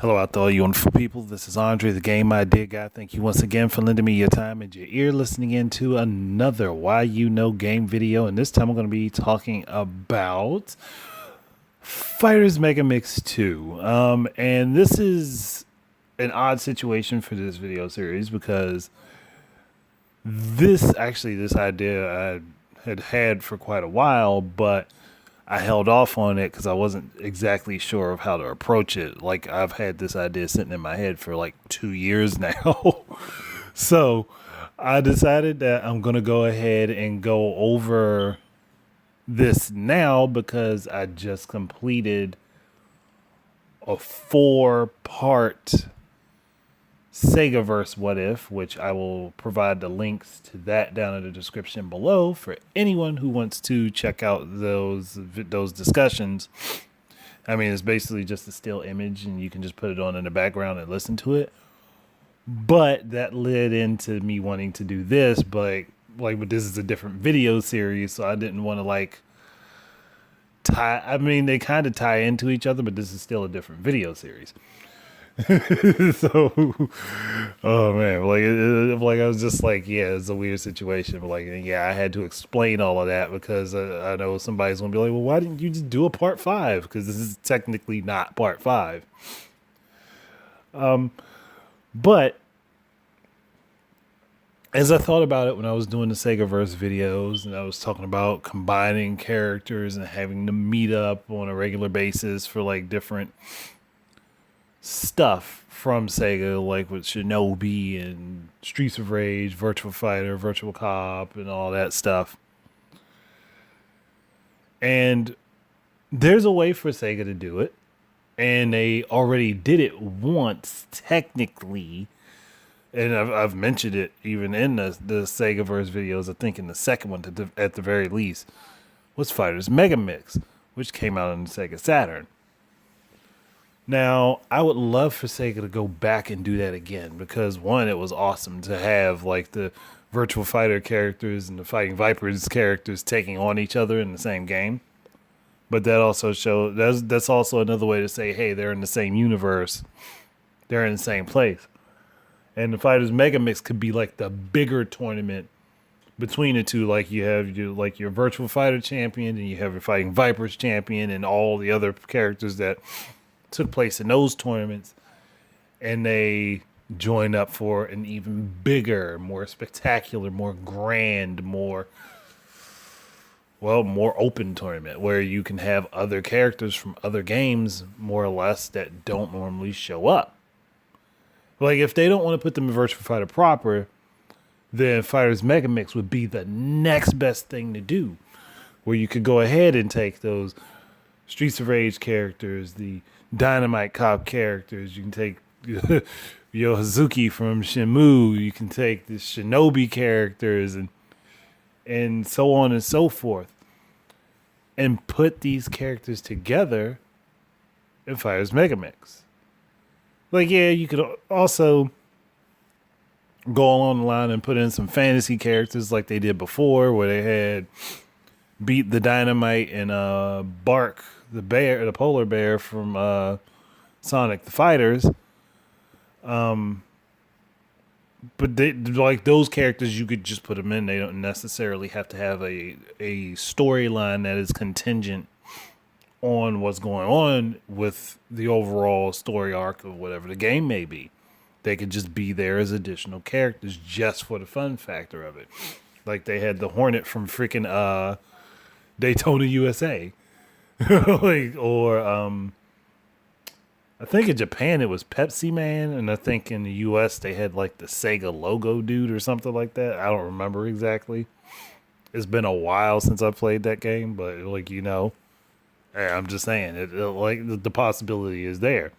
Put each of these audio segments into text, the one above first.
Hello out there, all you wonderful people. This is Andre, the Game Idea Guy. Thank you once again for lending me your time and your ear listening in to another Why You Know game video. And this time I'm going to be talking about Fighters Megamix 2. And this is an odd situation for this video series because this idea I had for quite a while, but I held off on it because I wasn't exactly sure of how to approach it. Like, I've had this idea sitting in my head for like 2 years now. So I decided that I'm going to go ahead and go over this now because I just completed a 4-part Segaverse What If, which I will provide the links to that down in the description below for anyone who wants to check out those discussions. I mean, it's basically just a still image and you can just put it on in the background and listen to it. But that led into me wanting to do this, but this is a different video series, so I didn't want to they kind of tie into each other, but this is still a different video series. So, oh man, I was just like, yeah, it's a weird situation, but I had to explain all of that because I know somebody's gonna be like, well, why didn't you just do a part 5? Because this is technically not part 5. But as I thought about it when I was doing the Segaverse videos and I was talking about combining characters and having them meet up on a regular basis for different stuff from Sega, like with Shinobi and Streets of Rage, Virtua Fighter, Virtual Cop, and all that stuff. And there's a way for Sega to do it, and they already did it once, technically. And I've mentioned it even in the Segaverse videos. I think in the second one, at the very least, was Fighters Megamix, which came out on the Sega Saturn. Now, I would love for Sega to go back and do that again because, one, it was awesome to have the Virtual Fighter characters and the Fighting Vipers characters taking on each other in the same game. But that also that's also another way to say, hey, they're in the same universe. They're in the same place. And the Fighters Megamix could be the bigger tournament between the two. You have your Virtual Fighter champion and you have your Fighting Vipers champion and all the other characters that took place in those tournaments, and they join up for an even bigger, more spectacular, more grand, more open tournament where you can have other characters from other games, more or less, that don't normally show up. If they don't want to put them in Virtua Fighter proper, then Fighters Megamix would be the next best thing to do, where you could go ahead and take those Streets of Rage characters, the Dynamite Cop characters. You can take Yo Hazuki from Shenmue. You can take the Shinobi characters and so on and so forth, and put these characters together in Fighters Megamix. You could also go along the line and put in some fantasy characters like they did before, where they had Beat the Dynamite and Bark the polar bear from Sonic the Fighters. But they, those characters, you could just put them in. They don't necessarily have to have a storyline that is contingent on what's going on with the overall story arc of whatever the game may be. They could just be there as additional characters just for the fun factor of it. They had the Hornet from freaking Daytona, USA. I think in Japan it was Pepsi Man, and I think in the US they had the Sega logo dude or something like that. I don't remember exactly. It's been a while since I played that game, but hey, I'm just saying the possibility is there.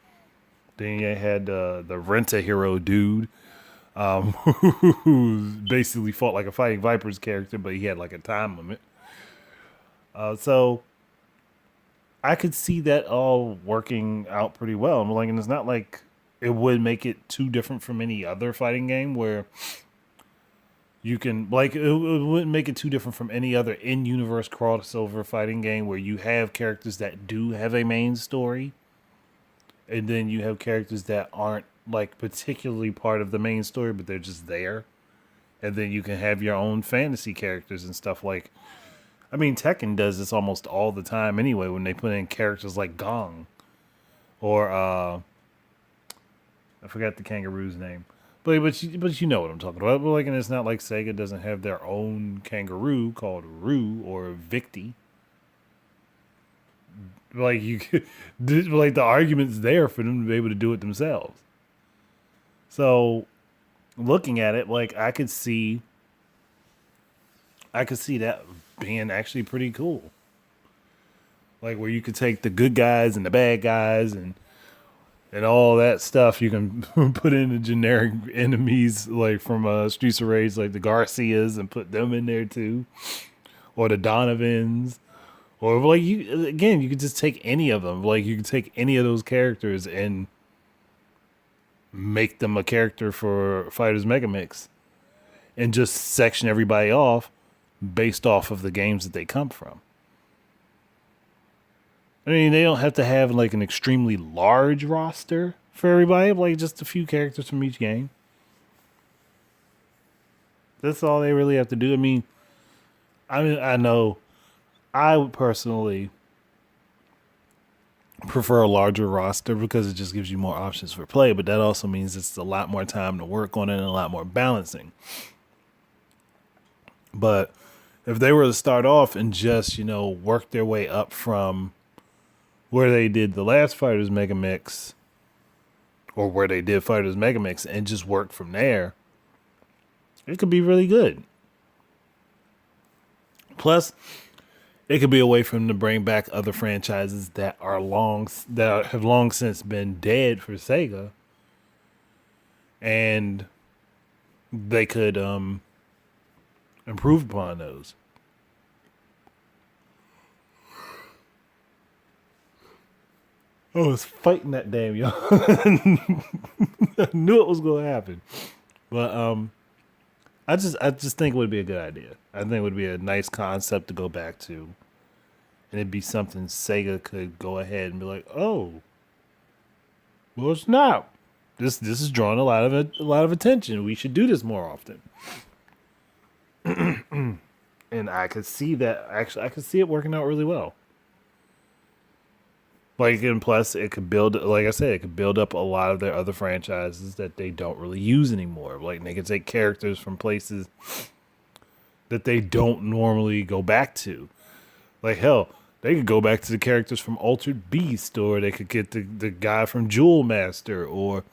Then you had the Rent-A-Hero dude, who basically fought like a Fighting Vipers character, but he had a time limit. So I could see that all working out pretty well. And it's not it would make it too different from any other fighting game where you can it wouldn't make it too different from any other in-universe crossover fighting game where you have characters that do have a main story And then you have characters that aren't like particularly part of the main story, but they're just there. And then you can have your own fantasy characters and stuff like. I mean, Tekken does this almost all the time anyway when they put in characters like Gong or I forgot the kangaroo's name. But you know what I'm talking about. But like, and it's not like Sega doesn't have their own kangaroo called Roo or Victy. Like you, like the argument's there for them to be able to do it themselves. So, looking at it, like I could see that being actually pretty cool. Like where you could take the good guys and the bad guys and all that stuff. You can put in the generic enemies like from Streets of Rage, like the Garcias, and put them in there too, or the Donovans. Or like you could just take any of them. Like you could take any of those characters and make them a character for Fighters Megamix, and just section everybody off based off of the games that they come from. I mean, they don't have to have like an extremely large roster for everybody, but like just a few characters from each game. That's all they really have to do. I know I would personally prefer a larger roster because it just gives you more options for play, but that also means it's a lot more time to work on it and a lot more balancing. But if they were to start off and just, work their way up from where they did the last Fighters Megamix or where they did Fighters Megamix and just work from there, it could be really good. Plus, it could be a way for them to bring back other franchises that have long since been dead for Sega, and they could improve upon those. I was fighting that damn y'all. I knew it was gonna happen, but I just think it would be a good idea. I think it would be a nice concept to go back to, and it'd be something Sega could go ahead and be like, "Oh, well, it's not. This is drawing a lot of attention. We should do this more often." And I could see that. Actually, I could see it working out really well. Like, and plus, it could build, like I said, it could build up a lot of their other franchises that they don't really use anymore. Like, they could take characters from places that they don't normally go back to. Like, hell, they could go back to the characters from Altered Beast, or they could get the guy from Jewel Master or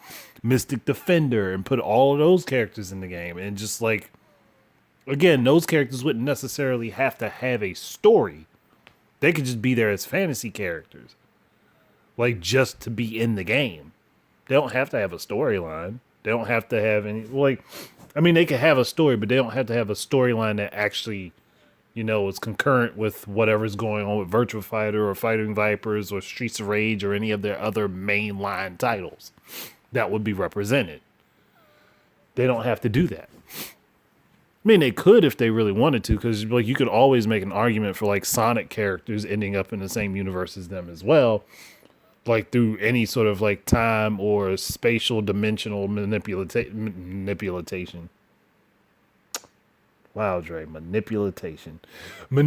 Mystic Defender and put all of those characters in the game. And just like, again, those characters wouldn't necessarily have to have a story. They could just be there as fantasy characters. Like, just to be in the game. They don't have to have a storyline. They don't have to have any, like, I mean, they could have a story, but they don't have to have a storyline that actually, is concurrent with whatever's going on with Virtua Fighter or Fighting Vipers or Streets of Rage or any of their other mainline titles that would be represented. They don't have to do that. I mean, they could if they really wanted to, because like you could always make an argument for like Sonic characters ending up in the same universe as them as well, like through any sort of like time or spatial dimensional manipulation. Wow, Dre, manipulation. I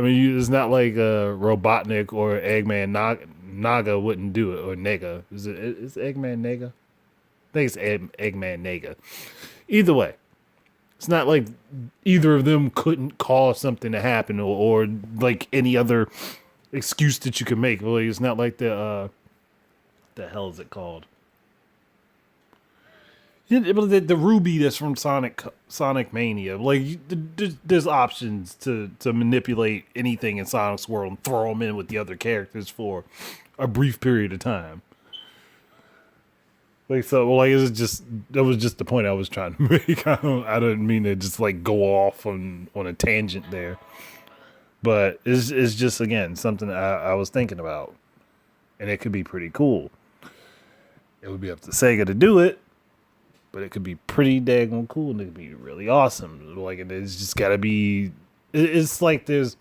mean, it's not like Robotnik or Eggman Naga wouldn't do it, or Nega. Is Eggman Nega? I think it's Eggman Nega. Either way, it's not like either of them couldn't cause something to happen or like any other excuse that you can make. Like, it's not like the hell is it called? The Ruby that's from Sonic Mania. Like, there's options to manipulate anything in Sonic's world and throw them in with the other characters for a brief period of time. Like, so, like, that was just the point I was trying to make. I didn't mean to just like go off on a tangent there, but it's just, again, something I was thinking about, and it could be pretty cool. It would be up to Sega to do it, but it could be pretty daggone cool, and it could be really awesome. Like, it's just gotta be. It's like there's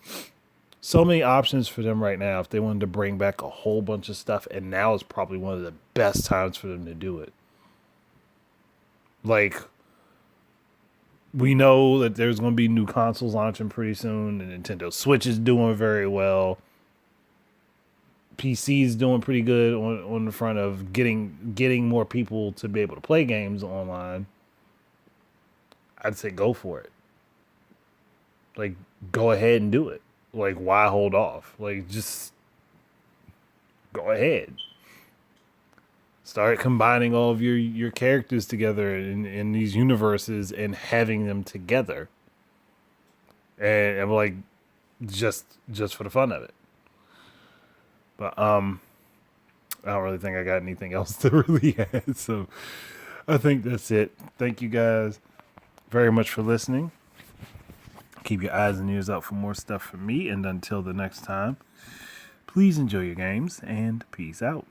So many options for them right now if they wanted to bring back a whole bunch of stuff, and now is probably one of the best times for them to do it. Like, we know that there's going to be new consoles launching pretty soon. The Nintendo Switch is doing very well. PC's doing pretty good on the front of getting more people to be able to play games online. I'd say go for it. Like, go ahead and do it. Like, why hold off? Like, just go ahead. Start combining all of your characters together in these universes and having them together. And I'm like, just for the fun of it. But I don't really think I got anything else to really add. So I think that's it. Thank you guys very much for listening. Keep your eyes and ears out for more stuff from me. And until the next time, please enjoy your games and peace out.